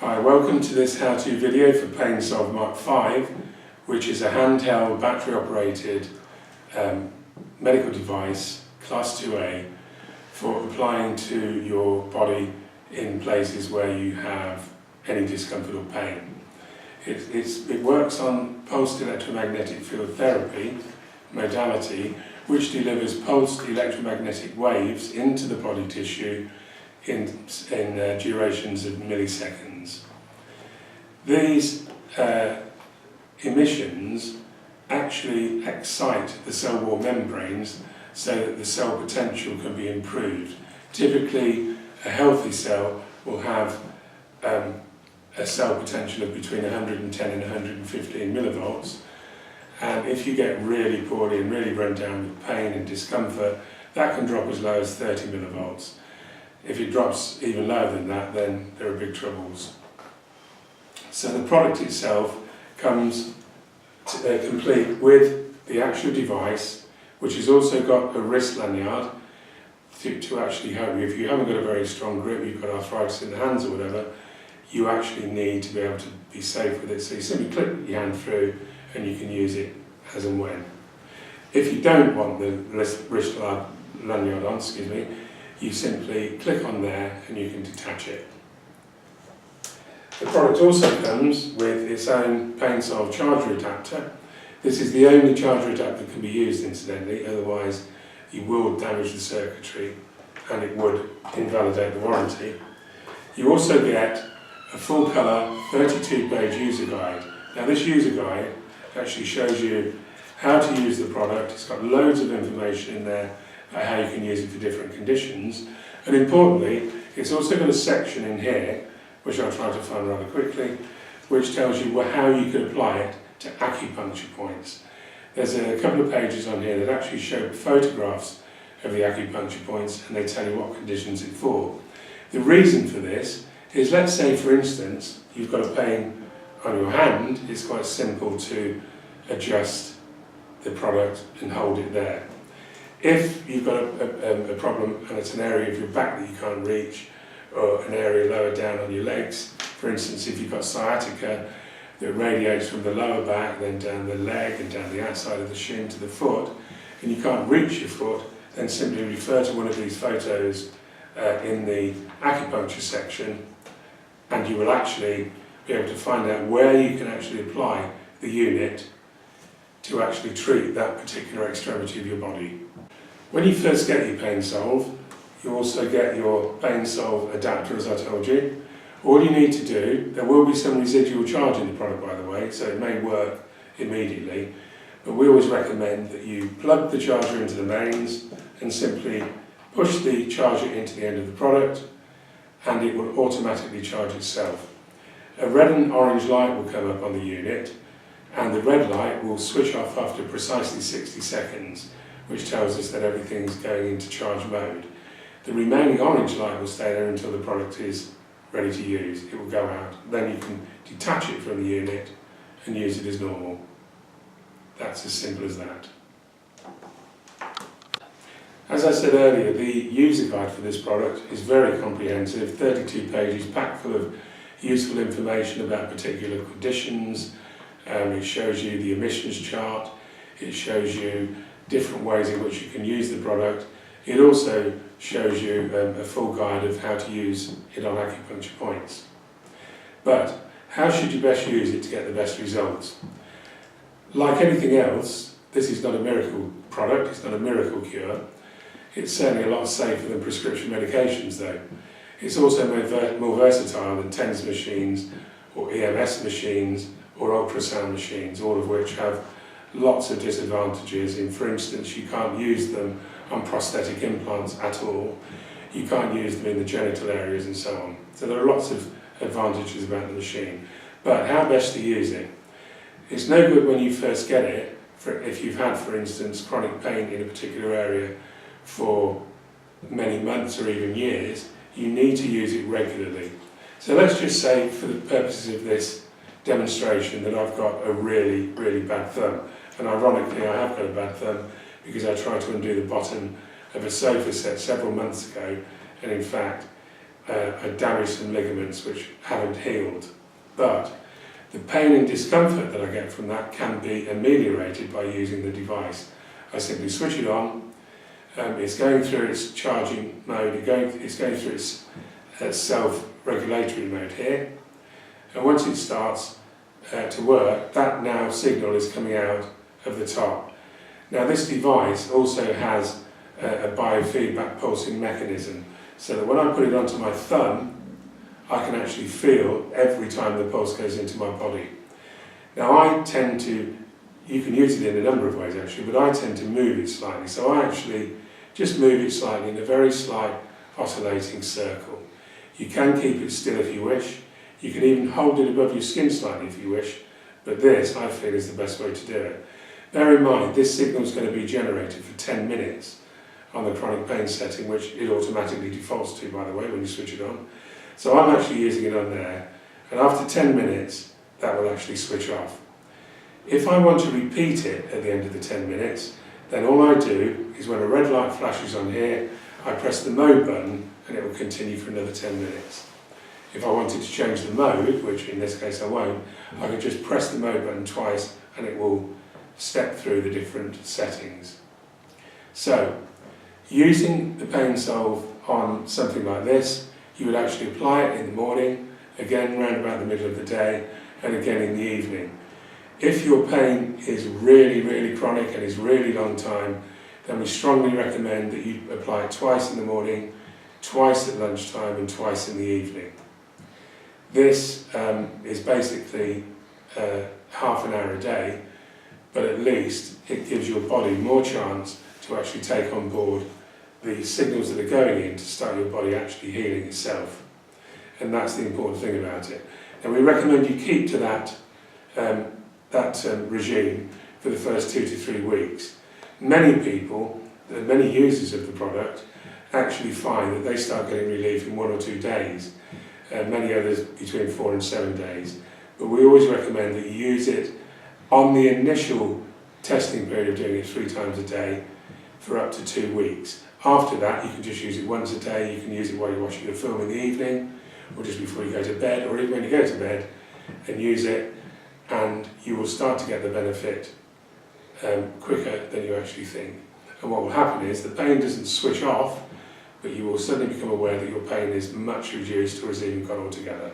Hi, welcome to this how-to video for PAINSOLV Mark V, which is a handheld battery-operated medical device, Class 2A, for applying to your body in places where you have any discomfort or pain. It works on pulsed electromagnetic field therapy modality, which delivers pulsed electromagnetic waves into the body tissue in durations of milliseconds. These emissions actually excite the cell wall membranes so that the cell potential can be improved. Typically, a healthy cell will have a cell potential of between 110 and 115 millivolts, and if you get really poorly and really run down with pain and discomfort, that can drop as low as 30 millivolts. If it drops even lower than that, then there are big troubles. So the product itself comes complete with the actual device, which has also got a wrist lanyard to actually help you. If you haven't got a very strong grip, you've got arthritis in the hands or whatever, you actually need to be able to be safe with it. So you simply clip your hand through and you can use it as and when. If you don't want the wrist lanyard on, you simply click on there and you can detach it. The product also comes with its own PAINSOLV charger adapter. This is the only charger adapter that can be used, incidentally, otherwise you will damage the circuitry and it would invalidate the warranty. You also get a full colour 32-page user guide. Now this user guide actually shows you how to use the product. It's got loads of information in there about how you can use it for different conditions, and importantly it's also got a section in here, which I'll try to find rather quickly, which tells you how you can apply it to acupuncture points. There's a couple of pages on here that actually show photographs of the acupuncture points and they tell you what conditions it's for. The reason for this is, let's say for instance you've got a pain on your hand. It's quite simple to adjust the product and hold it there. If you've got a problem and it's an area of your back that you can't reach, or an area lower down on your legs, for instance if you've got sciatica that radiates from the lower back, then down the leg and down the outside of the shin to the foot, and you can't reach your foot, then simply refer to one of these photos in the acupuncture section, and you will actually be able to find out where you can actually apply the unit to actually treat that particular extremity of your body. When you first get your PAINSOLV, you also get your PAINSOLV adapter, as I told you. All you need to do, there will be some residual charge in the product by the way, so it may work immediately, but we always recommend that you plug the charger into the mains and simply push the charger into the end of the product and it will automatically charge itself. A red and orange light will come up on the unit, and the red light will switch off after precisely 60 seconds, which tells us that everything's going into charge mode. The remaining orange light will stay there until the product is ready to use. It will go out. Then you can detach it from the unit and use it as normal. That's as simple as that. As I said earlier, the user guide for this product is very comprehensive, 32 pages packed full of useful information about particular conditions. It shows you the emissions chart, it shows you different ways in which you can use the product. It also shows you a full guide of how to use it on acupuncture points. But how should you best use it to get the best results? Like anything else, this is not a miracle product, it's not a miracle cure. It's certainly a lot safer than prescription medications though. It's also more versatile than TENS machines or EMS machines or ultrasound machines, all of which have lots of disadvantages. For instance, you can't use them on prosthetic implants at all. You can't use them in the genital areas and so on. So there are lots of advantages about the machine. But how best to use it? It's no good when you first get it, if you've had, for instance, chronic pain in a particular area for many months or even years. You need to use it regularly. So let's just say, for the purposes of this demonstration, that I've got a really, really bad thumb. And ironically, I have got a bad thumb because I tried to undo the bottom of a sofa set several months ago, and in fact damaged some ligaments which haven't healed. But the pain and discomfort that I get from that can be ameliorated by using the device. I simply switch it on, it's going through its charging mode, it's going through its self-regulatory mode here, and once it starts to work, that now signal is coming out of the top. Now this device also has a biofeedback pulsing mechanism, so that when I put it onto my thumb, I can actually feel every time the pulse goes into my body. Now I tend to, you can use it in a number of ways actually, but I tend to move it slightly. So I actually just move it slightly in a very slight oscillating circle. You can keep it still if you wish. You can even hold it above your skin slightly if you wish, but this I feel is the best way to do it. Bear in mind, this signal is going to be generated for 10 minutes on the chronic pain setting, which it automatically defaults to, by the way, when you switch it on. So I'm actually using it on there, and after 10 minutes, that will actually switch off. If I want to repeat it at the end of the 10 minutes, then all I do is when a red light flashes on here, I press the mode button and it will continue for another 10 minutes. If I wanted to change the mode, which in this case I won't, I can just press the mode button twice and it will step through the different settings. So, using the PAINSOLV on something like this, you would actually apply it in the morning, again round about the middle of the day, and again in the evening. If your pain is really, really chronic and is really long time, then we strongly recommend that you apply it twice in the morning, twice at lunchtime, and twice in the evening. This is basically half an hour a day, but at least it gives your body more chance to actually take on board the signals that are going in to start your body actually healing itself. And that's the important thing about it. And we recommend you keep to that regime for the first 2 to 3 weeks. Many people, many users of the product, actually find that they start getting relief in 1 or 2 days, many others between 4 and 7 days. But we always recommend that you use it on the initial testing period of doing it 3 times a day for up to 2 weeks. After that, you can just use it once a day. You can use it while you're watching a film in the evening, or just before you go to bed, or even when you go to bed, and use it, and you will start to get the benefit quicker than you actually think. And what will happen is the pain doesn't switch off, but you will suddenly become aware that your pain is much reduced or has even gone altogether.